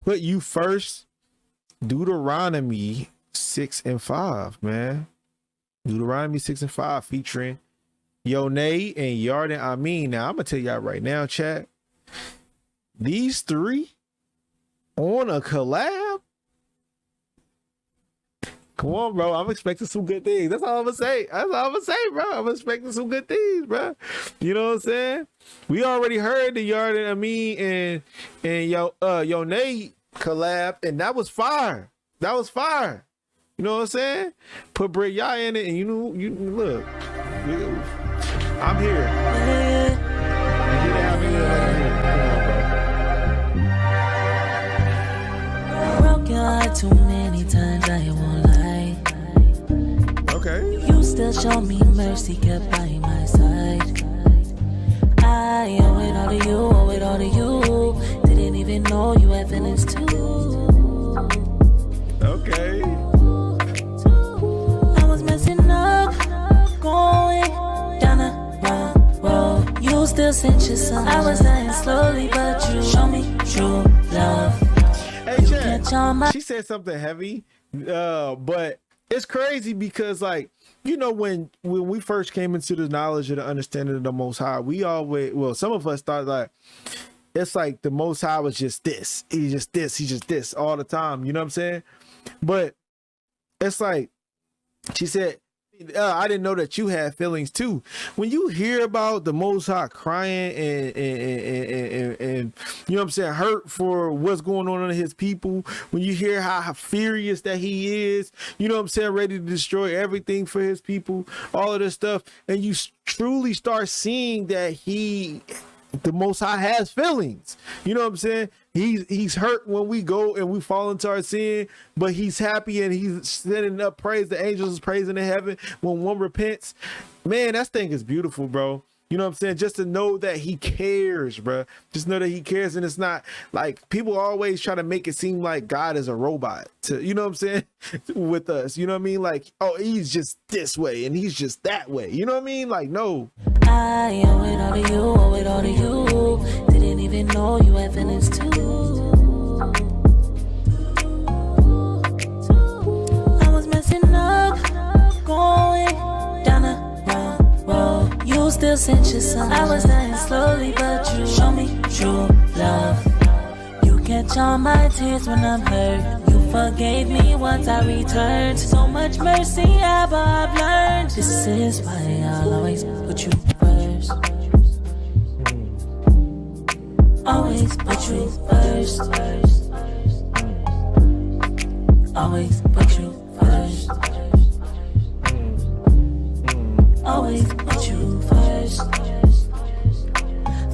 put you first. Deuteronomy 6 and 5, man. Deuteronomy 6 and 5 featuring Yoneigh and Yarden. I mean, now I'm gonna tell y'all right now, chat. These three on a collab. Come on, bro. I'm expecting some good things. That's all I'm gonna say. That's all I'm gonna say, bro. I'm expecting some good things, bro. You know what I'm saying? We already heard the Yarden, and Yoneigh collab, and that was fire. That was fire. You know what I'm saying? Put Brityah in it, and you look. I'm here. You didn't have any. Broke your heart too many times, I won't lie. Okay. You still show me mercy, kept by my side. I owe it all to you, owe it all to you. Didn't even know you had feelings too. Okay. I was messing up, going down the wrong road. You still sent your son. I was dying slowly, but you show me true love. Hey, Chad, she said something heavy, but it's crazy because, like, you know, when we first came into the knowledge of the understanding of the Most High, we always, well, some of us thought like, it's like the Most High was just this. He's just this. He's just this all the time. You know what I'm saying? But it's like, she said, I didn't know that you had feelings too. When you hear about the Most High crying and you know what I'm saying, hurt for what's going on in his people, when you hear how furious that he is, you know what I'm saying, ready to destroy everything for his people, all of this stuff, and you truly start seeing that the Most High has feelings. You know what I'm saying? He's hurt when we go and we fall into our sin, but he's happy and he's sending up praise. The angels is praising in heaven when one repents. Man, that thing is beautiful, bro. You know what I'm saying? Just to know that he cares, bro. Just know that he cares, and it's not like people always try to make it seem like God is a robot. You know what I'm saying? With us, you know what I mean? Like, oh, he's just this way and he's just that way. You know what I mean? Like, no. I owe it all to you, owe it all to you. Didn't even know you had feelings too. I was messing up, going down the wrong road. You still sent your son. I was dying slowly, but you show me true love. You catch all my tears when I'm hurt. You forgave me once I returned. So much mercy I've learned. This is why I'll always put you first. Always put you first. Always put you first. Always put you first.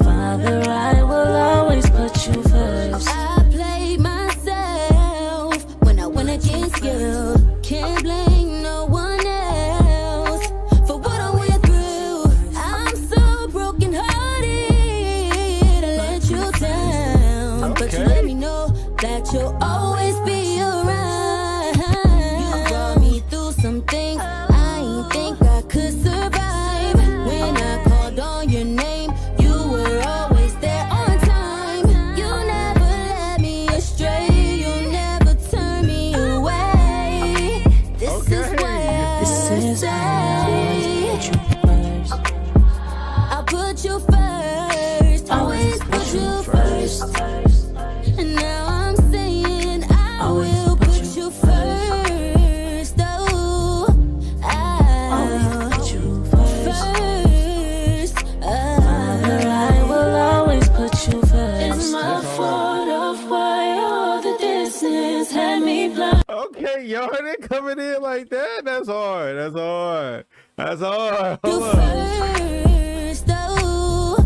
Father, I will always put you first. I played myself when I went against you. Can't blame no one else for what I went through. I'm so broken hearted. I let you down, but you let me know that you'll always be around. You brought me through some things I ain't think I could survive. When I called on your name, you were always there on time. You never let me astray. You never turn me away. This is why I'll put you first. Always put you first. And now I'm saying I will put you first. Oh, I'll put you first. Father, I will always put you first. It's my fault of why all the distance had me blind. Okay, Yarden coming in like that. That's hard. That's hard. That's hard. You Hold on. first, oh,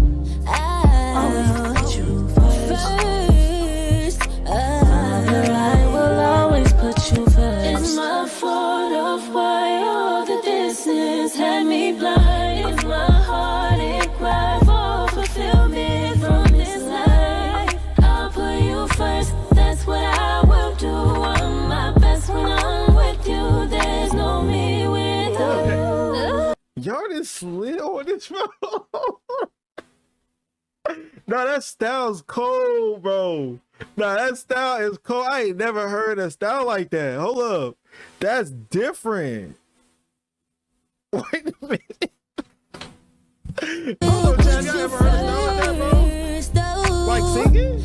I'll put you first. Father, I will always put you first. It's my fault of why all the distance had me blind. It's my heart it cried for fulfillment from this life. I'll put you first. That's what I will do. I'm my best when I'm with you. There's no me without you. Yarden slid on this phone. No, that sounds cold, bro. Nah, that style is cool. I ain't never heard a style like that. Hold up. That's different. Wait a minute. Hold up, Chad. Y'all ever heard a style like that, bro? Like singing?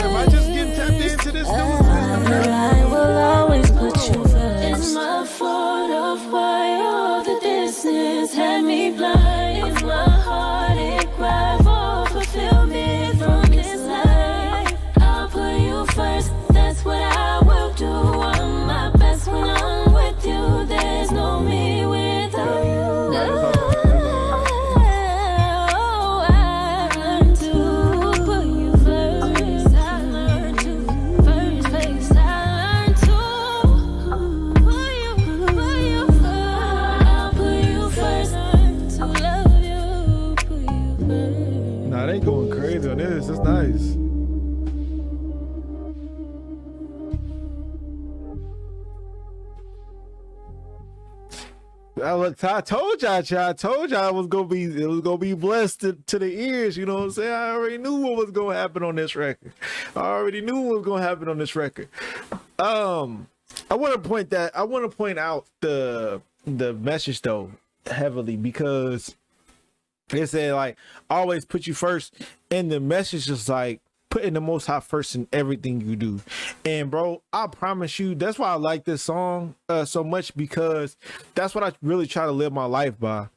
Am I just getting tapped into this new? I will always put you first. It's my fault of why all the distance had me blind. If my heart it cried for fulfillment from this life, I'll put you first. That's what I will do. I'm my best when I'm with you. There's no me without you. They going crazy on this. It's nice. I told y'all it was gonna be blessed to the ears. You know what I'm saying? I already knew what was gonna happen on this record. I want to point out the message though heavily, because they said like always put you first, and the message is like putting the Most High first in everything you do. And bro, I promise you, that's why I like this song so much, because that's what I really try to live my life by.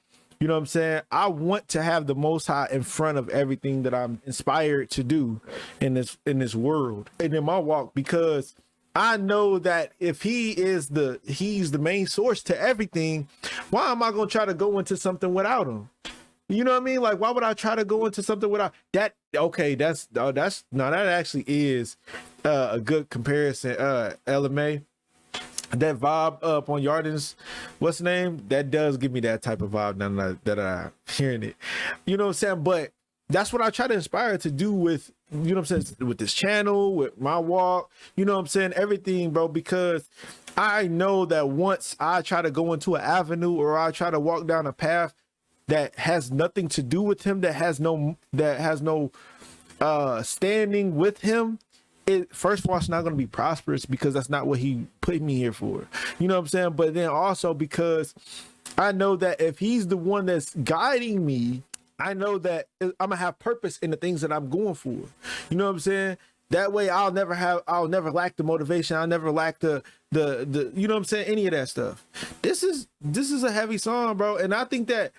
You know what I'm saying? I want to have the Most High in front of everything that I'm inspired to do in this world and in my walk, because I know that if he's the main source to everything, why am I gonna try to go into something without him? You know what I mean? Like, why would I try to go into something without that? Okay, that actually is a good comparison. LMA, that vibe up on Yarden's, what's the name? That does give me that type of vibe now that I'm hearing it. You know what I'm saying? But that's what I try to inspire to do with, you know what I'm saying, with this channel, with my walk, you know what I'm saying, everything, bro, because I know that once I try to go into an avenue or I try to walk down a path that has nothing to do with him, that has no standing with him, it first of all, it's not going to be prosperous, because that's not what he put me here for. You know what I'm saying? But then also because I know that if he's the one that's guiding me, I know that I'm gonna have purpose in the things that I'm going for. You know what I'm saying? That way I'll never lack the motivation. I'll never lack the you know what I'm saying, any of that stuff. This is a heavy song, bro. And I think that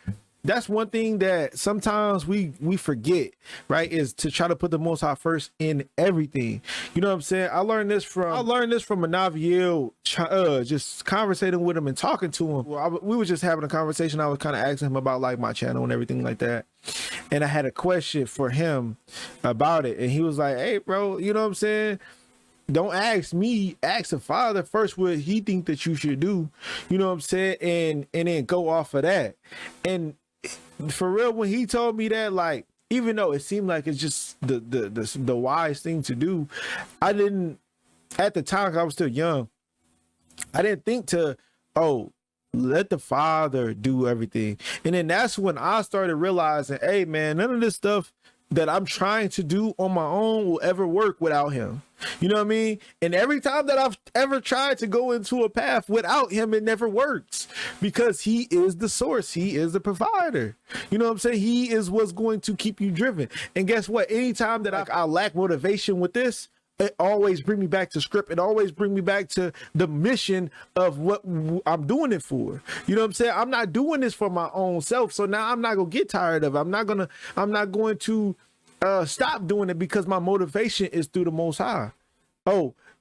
that's one thing that sometimes we forget, right? Is to try to put the Most High first in everything. You know what I'm saying? I learned this from Manaviel, just conversating with him and talking to him. We were just having a conversation. I was kind of asking him about like my channel and everything like that. And I had a question for him about it. And he was like, hey, bro, you know what I'm saying? Don't ask me, ask the Father first what he think that you should do. You know what I'm saying? And then go off of that. And for real, when he told me that, like, even though it seemed like it's just the wise thing to do, I didn't, at the time, 'cause I was still young, I didn't think to, let the Father do everything. And then that's when I started realizing, hey man, none of this stuff that I'm trying to do on my own will ever work without him. You know what I mean? And every time that I've ever tried to go into a path without him, it never works, because he is the source. He is the provider. You know what I'm saying? He is what's going to keep you driven. And guess what? Anytime that I lack motivation with this, it always bring me back to script. It always bring me back to the mission of what I'm doing it for. You know what I'm saying? I'm not doing this for my own self. So now I'm not going to get tired of it. I'm not going to stop doing it, because my motivation is through the Most High.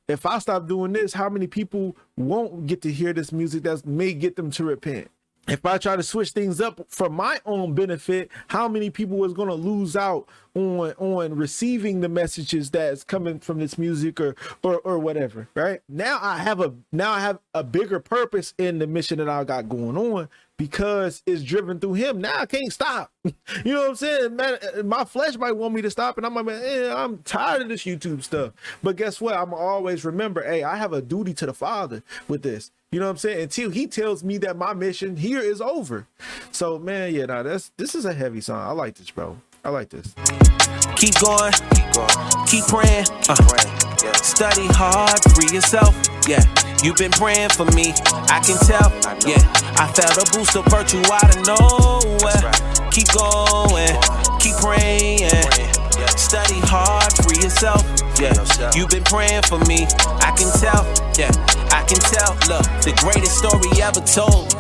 If I stop doing this, how many people won't get to hear this music that may get them to repent? If I try to switch things up for my own benefit, how many people is going to lose out on receiving the messages that's coming from this music or whatever, right? Now I have a bigger purpose in the mission that I got going on, because it's driven through him. Now I can't stop. You know what I'm saying? Man, my flesh might want me to stop, and I'm like, man, I'm tired of this YouTube stuff. But guess what? I'm always remember, hey, I have a duty to the Father with this. You know what I'm saying? Until he tells me that my mission here is over. So man, yeah, this is a heavy song. I like this, bro. I like this. Keep going, keep praying. Study hard, free yourself. Yeah, you've been praying for me. I can tell. Yeah, I felt a boost of virtue out of nowhere. Keep going, keep praying. Study hard, free yourself. Yeah, you've been praying for me. I can tell. Yeah, I can tell. Look, the greatest story ever told.